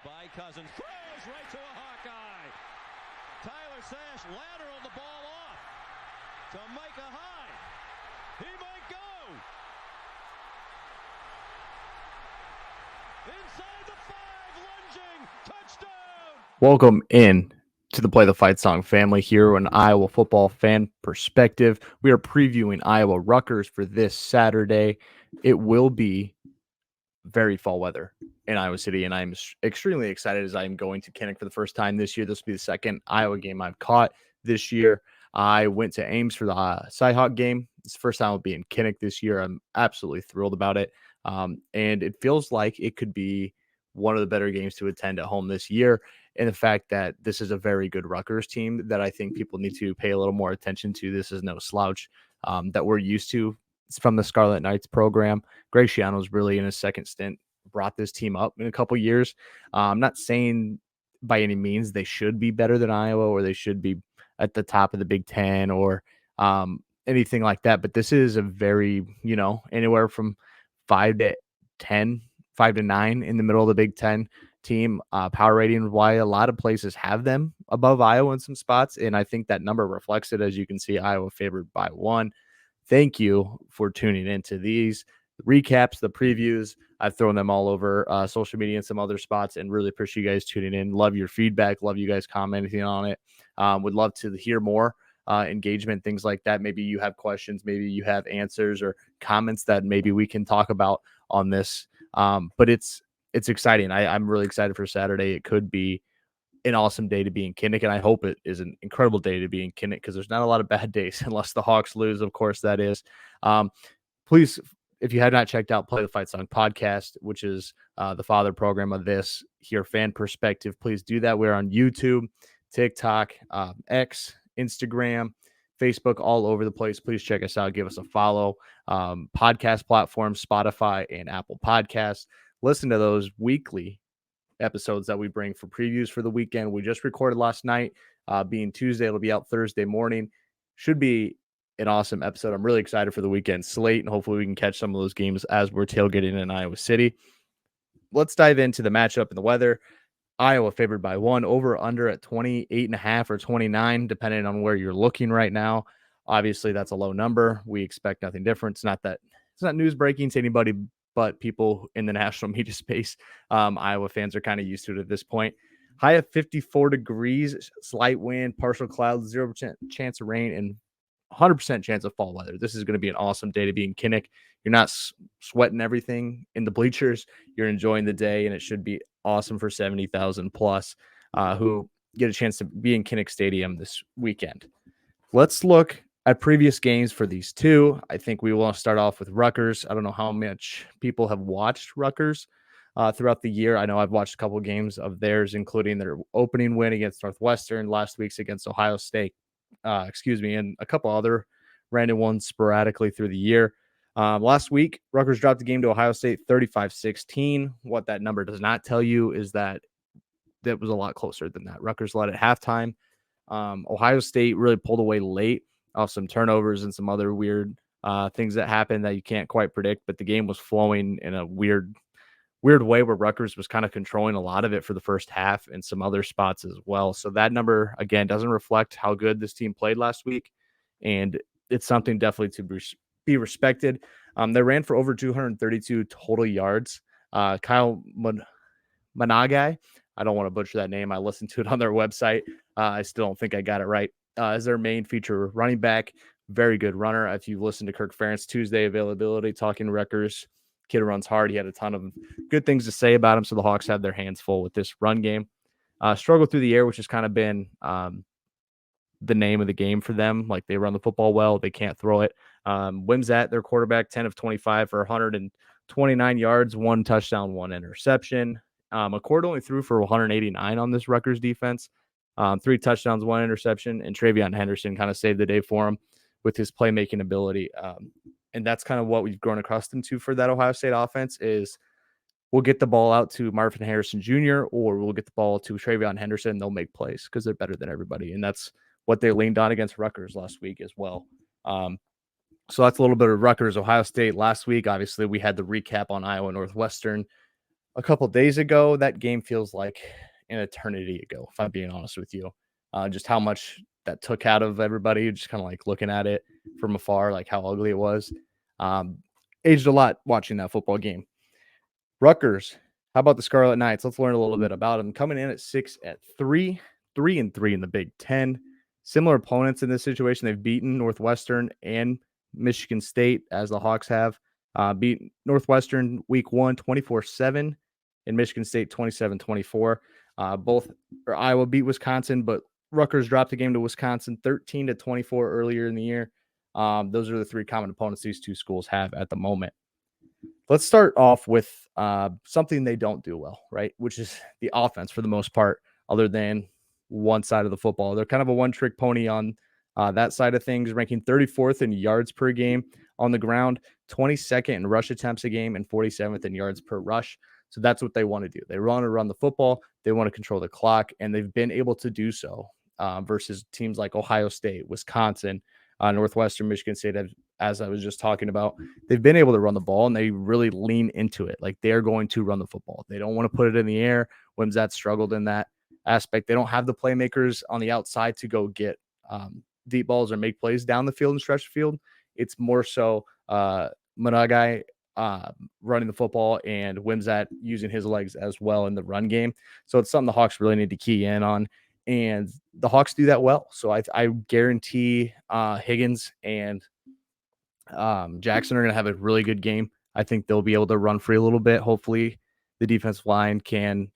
by Cousins. Throws right to a Hawkeye. Tyler Sash lateral the ball off to Micah Hyde. He might go. Inside the 5, lunging, touchdown. Welcome in to the Play the Fight Song family here on Iowa Football Fan Perspective. We are previewing Iowa Rutgers for this Saturday. It will be very fall weather in Iowa City, and I'm extremely excited as I am going to Kinnick for the first time this year. This will be the second Iowa game I've caught this year. I went to Ames for the Cyhawk game. It's the first time I'll be in Kinnick this year. I'm absolutely thrilled about it, and it feels like it could be one of the better games to attend at home this year. And the fact that this is a very good Rutgers team that I think people need to pay a little more attention to. This is no slouch that we're used to. It's from the Scarlet Knights program. Greg Schiano's really in his second stint brought this team up in a couple years. I'm not saying by any means they should be better than Iowa or they should be at the top of the Big Ten or anything like that. But this is a very, anywhere from 5 to 10, 5 to 9 in the middle of the Big Ten team. Power rating, why a lot of places have them above Iowa in some spots. And I think that number reflects it. As you can see, Iowa favored by 1. Thank you for tuning into these recaps, the previews. I've thrown them all over social media and some other spots, and really appreciate you guys tuning in. Love your feedback. Love you guys commenting on it. Would love to hear more engagement, things like that. Maybe you have questions, maybe you have answers or comments that maybe we can talk about on this. But it's exciting. I'm really excited for Saturday. It could be an awesome day to be in Kinnick, and I hope it is an incredible day to be in Kinnick because there's not a lot of bad days unless the Hawks lose, of course, that is. Please, if you have not checked out Play the Fight Song podcast, which is the father program of this here, Fan Perspective, please do that. We're on YouTube, TikTok, X, Instagram, Facebook, all over the place. Please check us out. Give us a follow. Podcast platforms, Spotify and Apple Podcasts. Listen to those weekly episodes that we bring for previews for the weekend. We just recorded last night, being Tuesday. It'll be out Thursday morning. Should be an awesome episode. I'm really excited for the weekend slate, and hopefully we can catch some of those games as we're tailgating in Iowa City. Let's dive into the matchup and the weather. Iowa favored by 1, over under at 28.5 or 29, depending on where you're looking right now. Obviously, that's a low number. We expect nothing different. It's not news breaking to anybody but people in the national media space. Iowa fans are kind of used to it at this point. High of 54 degrees, slight wind, partial clouds, 0% chance of rain, and 100% chance of fall weather. This is going to be an awesome day to be in Kinnick. You're not sweating everything in the bleachers. You're enjoying the day, and it should be awesome for 70,000 plus who get a chance to be in Kinnick Stadium this weekend. Let's look at previous games for these two. I think we will start off with Rutgers. I don't know how much people have watched Rutgers throughout the year. I know I've watched a couple games of theirs, including their opening win against Northwestern, last week's against Ohio State, and a couple other random ones sporadically through the year. Last week, Rutgers dropped the game to Ohio State 35-16. What that number does not tell you is that was a lot closer than that. Rutgers led at halftime. Ohio State really pulled away late off some turnovers and some other weird things that happened that you can't quite predict, but the game was flowing in a weird way where Rutgers was kind of controlling a lot of it for the first half and some other spots as well. So that number, again, doesn't reflect how good this team played last week, and it's something definitely to be respected. They ran for over 232 total yards. Kyle Managai, I don't want to butcher that name. I listened to it on their website. I still don't think I got it right. As their main feature running back, very good runner. If you've listened to Kirk Ferentz Tuesday availability, talking Rutgers, kid runs hard. He had a ton of good things to say about him. So the Hawks have their hands full with this run game. Struggle through the air, which has kind of been the name of the game for them. Like, they run the football well. They can't throw it. Wimsatt, their quarterback, 10 of 25 for 129 yards, 1 touchdown, 1 interception. McCord only threw for 189 on this Rutgers defense. 3 touchdowns, 1 interception, and Travion Henderson kind of saved the day for him with his playmaking ability. And that's kind of what we've grown accustomed to for that Ohio State offense is we'll get the ball out to Marvin Harrison Jr. or we'll get the ball to Travion Henderson. They'll make plays because they're better than everybody. And that's what they leaned on against Rutgers last week as well. So that's a little bit of Rutgers, Ohio State last week. Obviously, we had the recap on Iowa Northwestern a couple days ago. That game feels like an eternity ago, if I'm being honest with you. Just how much that took out of everybody, just kind of like looking at it from afar, like how ugly it was. Um, Aged a lot watching that football game. Rutgers, how about the Scarlet Knights? Let's learn a little bit about them. Coming in at 6-3, 3-3 in the Big Ten. Similar opponents in this situation. They've beaten Northwestern and Michigan State, as the Hawks have. Beat Northwestern week 1, 24-7, and Michigan State 27-24. Iowa beat Wisconsin, but Rutgers dropped the game to Wisconsin 13-24 earlier in the year. Those are the three common opponents these two schools have at the moment. Let's start off with something they don't do well, right? Which is the offense for the most part, other than one side of the football. They're kind of a one-trick pony on that side of things, ranking 34th in yards per game on the ground, 22nd in rush attempts a game, and 47th in yards per rush. So that's what they want to do. They want to run the football. They want to control the clock, and they've been able to do so versus teams like Ohio State, Wisconsin, Northwestern, Michigan State, as I was just talking about. They've been able to run the ball, and they really lean into it. Like, they're going to run the football. They don't want to put it in the air. Wimsatt struggled in that aspect. They don't have the playmakers on the outside to go get deep balls or make plays down the field and stretch the field. It's more so Managai running the football and Wimsatt using his legs as well in the run game. So it's something the Hawks really need to key in on. And the Hawks do that well. So I guarantee Higgins and Jackson are going to have a really good game. I think they'll be able to run free a little bit. Hopefully the defensive line can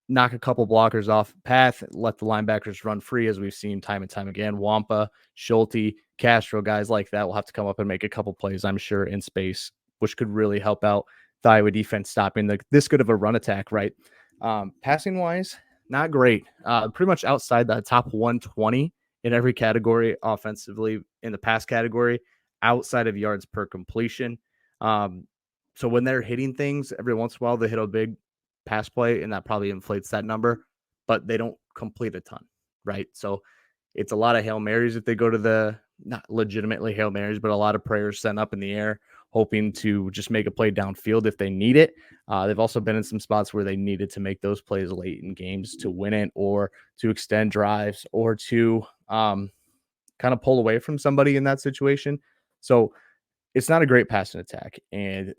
knock a couple blockers off path, let the linebackers run free, as we've seen time and time again. Wampa, Schulte, Castro, guys like that will have to come up and make a couple plays, I'm sure, in space, which could really help out the Iowa defense stopping this good of a run attack, right? Passing wise, not great. Pretty much outside the top 120 in every category offensively in the pass category, outside of yards per completion. So when they're hitting things, every once in a while they hit a big pass play, and that probably inflates that number, but they don't complete a ton, right? So it's a lot of Hail Marys if they go to the, not legitimately Hail Marys, but a lot of prayers sent up in the air, hoping to just make a play downfield if they need it. They've also been in some spots where they needed to make those plays late in games to win it, or to extend drives, or to kind of pull away from somebody in that situation. So it's not a great passing attack, and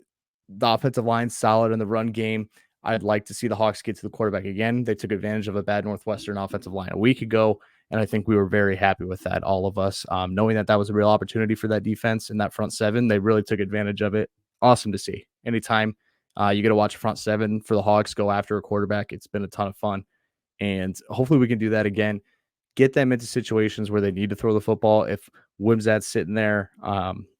the offensive line's solid in the run game. I'd like to see the Hawks get to the quarterback again. They took advantage of a bad Northwestern offensive line a week ago, and I think we were very happy with that, all of us, knowing that that was a real opportunity for that defense in that front seven. They really took advantage of it. Awesome to see. Anytime you get to watch a front seven for the Hawks go after a quarterback, it's been a ton of fun, and hopefully we can do that again. Get them into situations where they need to throw the football. If Wimsatt's sitting there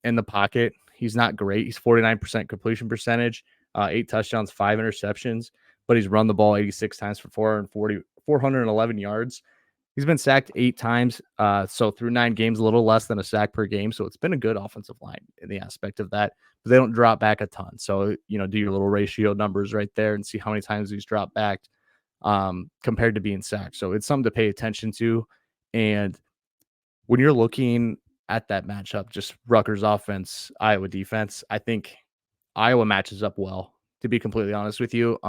in the pocket, he's not great. He's 49% completion percentage, 8 touchdowns, 5 interceptions, but he's run the ball 86 times for 411 yards. He's been sacked 8 times. So through 9 games, a little less than a sack per game. So it's been a good offensive line in the aspect of that, but they don't drop back a ton. So, do your little ratio numbers right there and see how many times he's dropped back compared to being sacked. So it's something to pay attention to. And when you're looking at that matchup, just Rutgers offense, Iowa defense, I think Iowa matches up well, to be completely honest with you.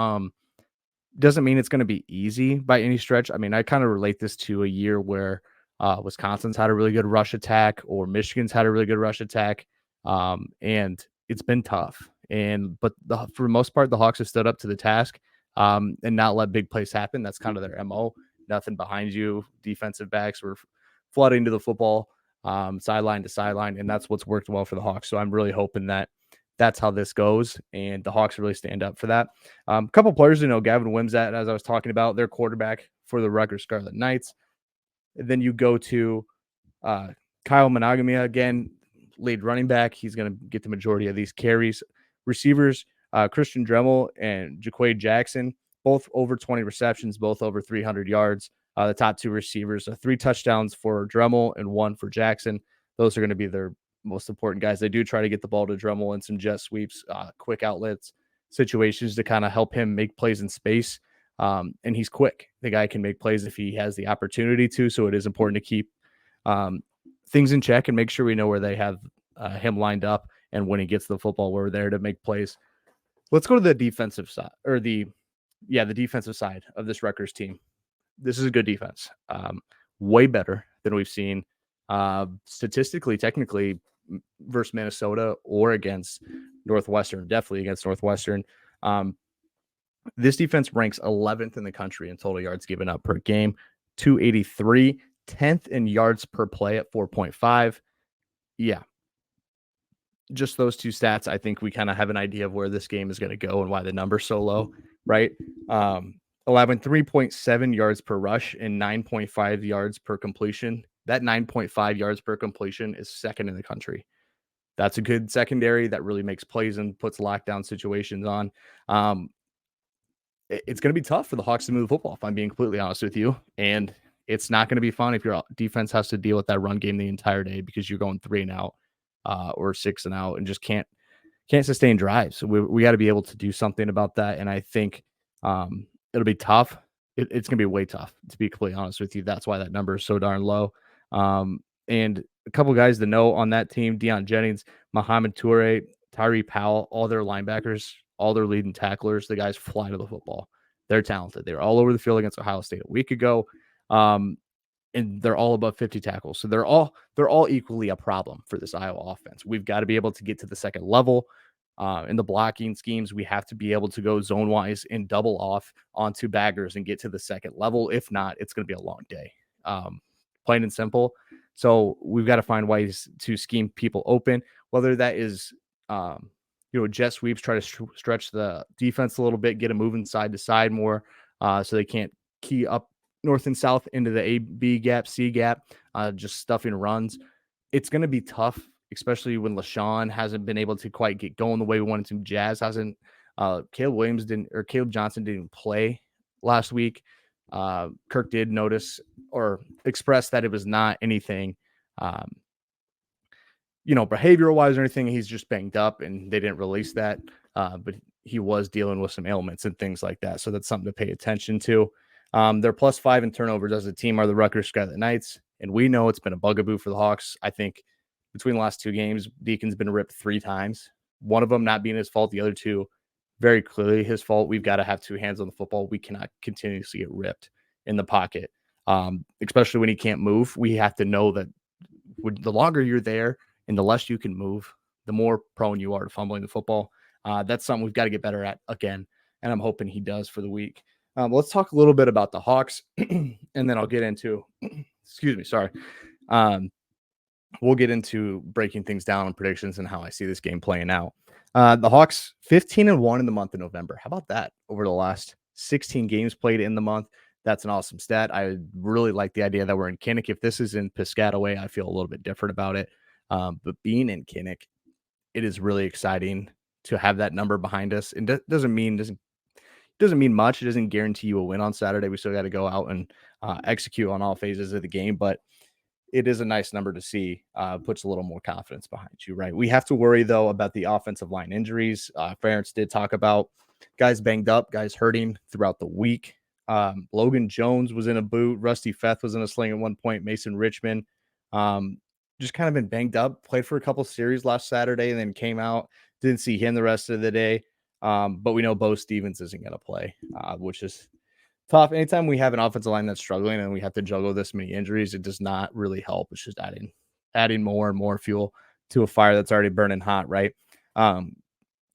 Doesn't mean it's going to be easy by any stretch. I mean, I kind of relate this to a year where Wisconsin's had a really good rush attack, or Michigan's had a really good rush attack. And it's been tough. But for the most part, the Hawks have stood up to the task and not let big plays happen. That's kind of their MO. Nothing behind you. Defensive backs were flooding to the football, sideline to sideline, and that's what's worked well for the Hawks. So I'm really hoping that that's how this goes, and the Hawks really stand up for that. A couple players, Gavin Wimsatt, as I was talking about, their quarterback for the Rutgers Scarlet Knights. And then you go to Kyle Monogamia, again, lead running back. He's going to get the majority of these carries. Receivers, Christian Dremel and Jaquade Jackson, both over 20 receptions, both over 300 yards. The top 2 receivers, 3 touchdowns for Dremel and 1 for Jackson. Those are going to be their most important guys. They do try to get the ball to Dremel in some jet sweeps, quick outlets situations to kind of help him make plays in space. And he's quick. The guy can make plays if he has the opportunity to. So it is important to keep things in check and make sure we know where they have him lined up. And when he gets the football, we're there to make plays. Let's go to the defensive side, or the defensive side of this Rutgers team. This is a good defense. Way better than we've seen statistically, technically, versus Minnesota or against Northwestern. Definitely against Northwestern. This defense ranks 11th in the country in total yards given up per game, 283, 10th in yards per play at 4.5. Yeah. Just those two stats, I think we kind of have an idea of where this game is going to go and why the number's so low, right? 3.7 yards per rush and 9.5 yards per completion. That 9.5 yards per completion is second in the country. That's a good secondary that really makes plays and puts lockdown situations on. It's going to be tough for the Hawks to move the football, if I'm being completely honest with you. And it's not going to be fun if your defense has to deal with that run game the entire day because you're going 3 and out or 6 and out and just can't sustain drives. So we got to be able to do something about that. And I think it'll be tough. It's going to be way tough, to be completely honest with you. That's why that number is so darn low. And a couple guys to know on that team: Deion Jennings, Muhammad Toure, Tyree Powell, all their linebackers, all their leading tacklers. The guys fly to the football. They're talented. They were all over the field against Ohio State a week ago. And they're all above 50 tackles. So they're all equally a problem for this Iowa offense. We've got to be able to get to the second level. In the blocking schemes, we have to be able to go zone wise and double off onto baggers and get to the second level. If not, it's going to be a long day. Plain and simple. So we've got to find ways to scheme people open, whether that is, jet sweeps, try to stretch the defense a little bit, get them moving side to side more so they can't key up north and south into the A, B gap, C gap, just stuffing runs. It's going to be tough, especially when LaShawn hasn't been able to quite get going the way we wanted to. Jazz hasn't. Caleb Johnson didn't play last week. Kirk did notice or express that it was not anything, behavioral wise or anything. He's just banged up and they didn't release that. But he was dealing with some ailments and things like that. So that's something to pay attention to. They're +5 in turnovers as a team are the Rutgers Scarlet Knights. And we know it's been a bugaboo for the Hawks. I think between the last 2 games, Deacon's been ripped 3 times. One of them not being his fault. The other 2, very clearly his fault. We've got to have 2 hands on the football. We cannot continuously get ripped in the pocket, especially when he can't move. We have to know that the longer you're there and the less you can move, the more prone you are to fumbling the football. That's something we've got to get better at again, and I'm hoping he does for the week. Let's talk a little bit about the Hawks, and then I'll get into we'll get into breaking things down and predictions and how I see this game playing out. The Hawks 15-1 in the month of November. How about that? Over the last 16 games played in the month. That's an awesome stat. I really like the idea that we're in Kinnick. If this is in Piscataway, I feel a little bit different about it. But being in Kinnick, it is really exciting to have that number behind us. And doesn't mean much. It doesn't guarantee you a win on Saturday. We still got to go out and execute on all phases of the game, but it is a nice number to see. Puts a little more confidence behind you, right? We have to worry, though, about the offensive line injuries. Ferentz did talk about guys banged up, guys hurting throughout the week. Logan Jones was in a boot. Rusty Feth was in a sling at one point. Mason Richmond just kind of been banged up. Played for a couple series last Saturday and then came out. Didn't see him the rest of the day. But we know Bo Stevens isn't going to play, which is tough. Anytime we have an offensive line that's struggling and we have to juggle this many injuries, it does not really help. It's just adding more and more fuel to a fire that's already burning hot, right?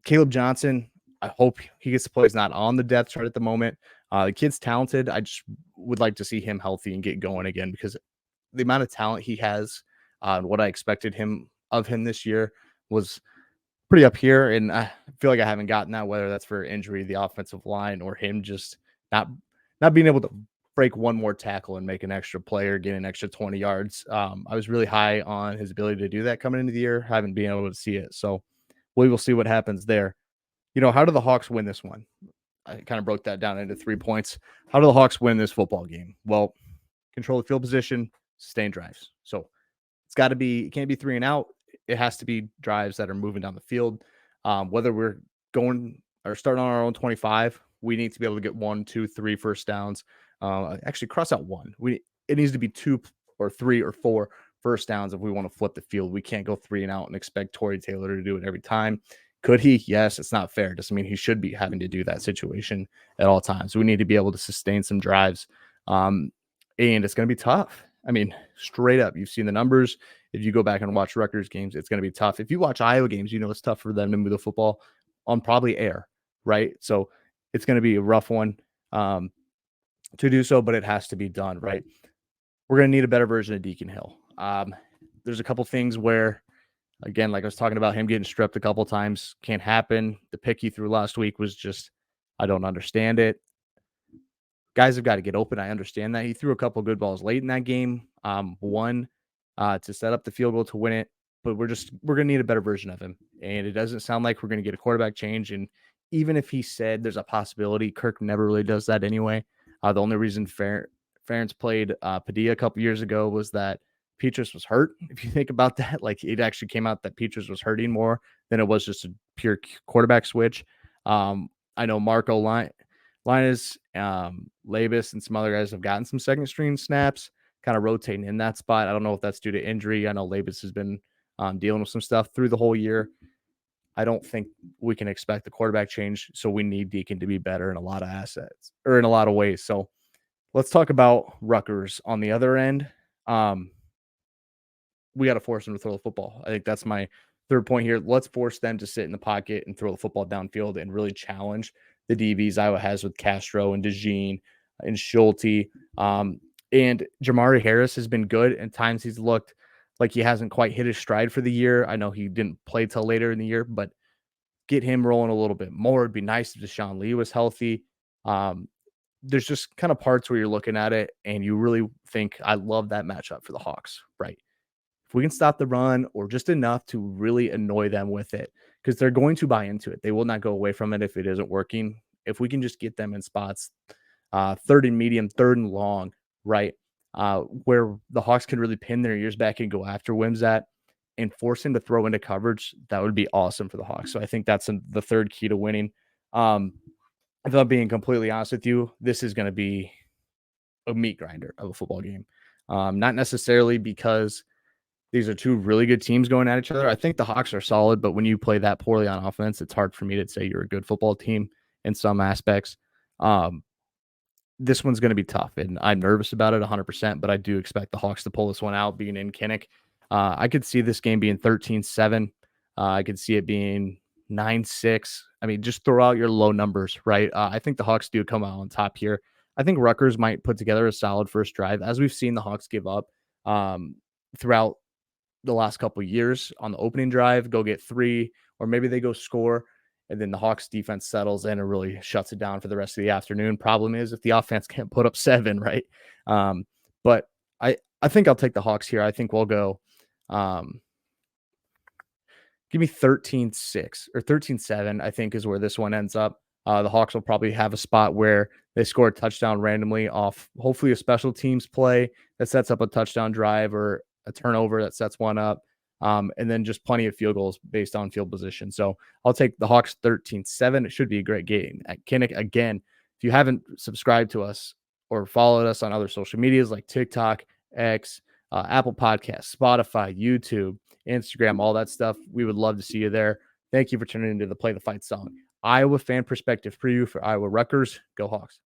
Caleb Johnson, I hope he gets to play. He's not on the depth chart at the moment. The kid's talented. I just would like to see him healthy and get going again because the amount of talent he has, what I expected of him this year was pretty up here. And I feel like I haven't gotten that, whether that's for injury, the offensive line, or him just not being able to break one more tackle and make an extra play or get an extra 20 yards. I was really high on his ability to do that coming into the year. Haven't been able to see it. So we will see what happens there. How do the Hawks win this one? I kind of broke that down into 3 points. How do the Hawks win this football game? Well, control the field position, sustain drives. So it can't be 3 and out. It has to be drives that are moving down the field. Whether we're going or starting on our own 25, we need to be able to get 1, 2, 3 first downs. Actually, cross out 1. It needs to be 2 or 3 or 4 first downs if we want to flip the field. We can't go 3 and out and expect Torrey Taylor to do it every time. Could he? Yes, it's not fair. Doesn't mean he should be having to do that situation at all times. We need to be able to sustain some drives. And it's going to be tough. I mean, straight up, you've seen the numbers. If you go back and watch Rutgers games, it's going to be tough. If you watch Iowa games, you know it's tough for them to move the football on probably air, right? So it's going to be a rough one to do so, but it has to be done, right? We're going to need a better version of Deacon Hill. There's a couple things where, again, like I was talking about him getting stripped a couple times, can't happen. The pick he threw last week was just, I don't understand it. Guys have got to get open. I understand that. He threw a couple good balls late in that game. One to set up the field goal to win it, but we're going to need a better version of him. And it doesn't sound like we're going to get a quarterback change. And even if he said there's a possibility, Kirk never really does that anyway. The only reason Ferentz played Padilla a couple years ago was that Petrus was hurt. If you think about that, like it actually came out that Petrus was hurting more than it was just a pure quarterback switch. I know Marco Linus, Labus, and some other guys have gotten some second string snaps, kind of rotating in that spot. I don't know if that's due to injury. I know Labus has been dealing with some stuff through the whole year. I don't think we can expect the quarterback change, so we need Deacon to be better in a lot of assets or in a lot of ways. So let's talk about Rutgers on the other end. We got to force them to throw the football. I think that's my third point here. Let's force them to sit in the pocket and throw the football downfield and really challenge the DBs Iowa has with Castro and DeJean and Schulte. And Jamari Harris has been good. At times he's looked like he hasn't quite hit his stride for the year. I know he didn't play till later in the year, but get him rolling a little bit more. It'd be nice if Deshaun Lee was healthy. There's just kind of parts where you're looking at it and you really think, I love that matchup for the Hawks, right? If we can stop the run or just enough to really annoy them with it, because they're going to buy into it. They will not go away from it if it isn't working. If we can just get them in spots, third and medium, third and long, right, where the Hawks can really pin their ears back and go after Wims at and force him to throw into coverage, that would be awesome for the Hawks. So I think that's the third key to winning. If I'm being completely honest with you, this is going to be a meat grinder of a football game. Not necessarily because these are two really good teams going at each other. I think the Hawks are solid, but when you play that poorly on offense, it's hard for me to say you're a good football team in some aspects. This one's going to be tough, and I'm nervous about it 100%, but I do expect the Hawks to pull this one out, being in Kinnick. I could see this game being 13-7. I could see it being 9-6. I mean, just throw out your low numbers, right? I think the Hawks do come out on top here. I think Rutgers might put together a solid first drive, as we've seen the Hawks give up throughout the last couple of years on the opening drive, go get 3, or maybe they go score, and then the Hawks defense settles in and really shuts it down for the rest of the afternoon. Problem is if the offense can't put up 7, right? But I think I'll take the Hawks here. I think we'll go give me 13-6 or 13-7, I think is where this one ends up. The Hawks will probably have a spot where they score a touchdown randomly off hopefully a special teams play that sets up a touchdown drive or a turnover that sets one up, and then just plenty of field goals based on field position. So I'll take the Hawks 13-7. It should be a great game at Kinnick. Again, if you haven't subscribed to us or followed us on other social medias like TikTok, X, Apple Podcasts, Spotify, YouTube, Instagram, all that stuff, we would love to see you there. Thank you for tuning into the Play the Fight song Iowa fan perspective preview for Iowa Rutgers. Go Hawks.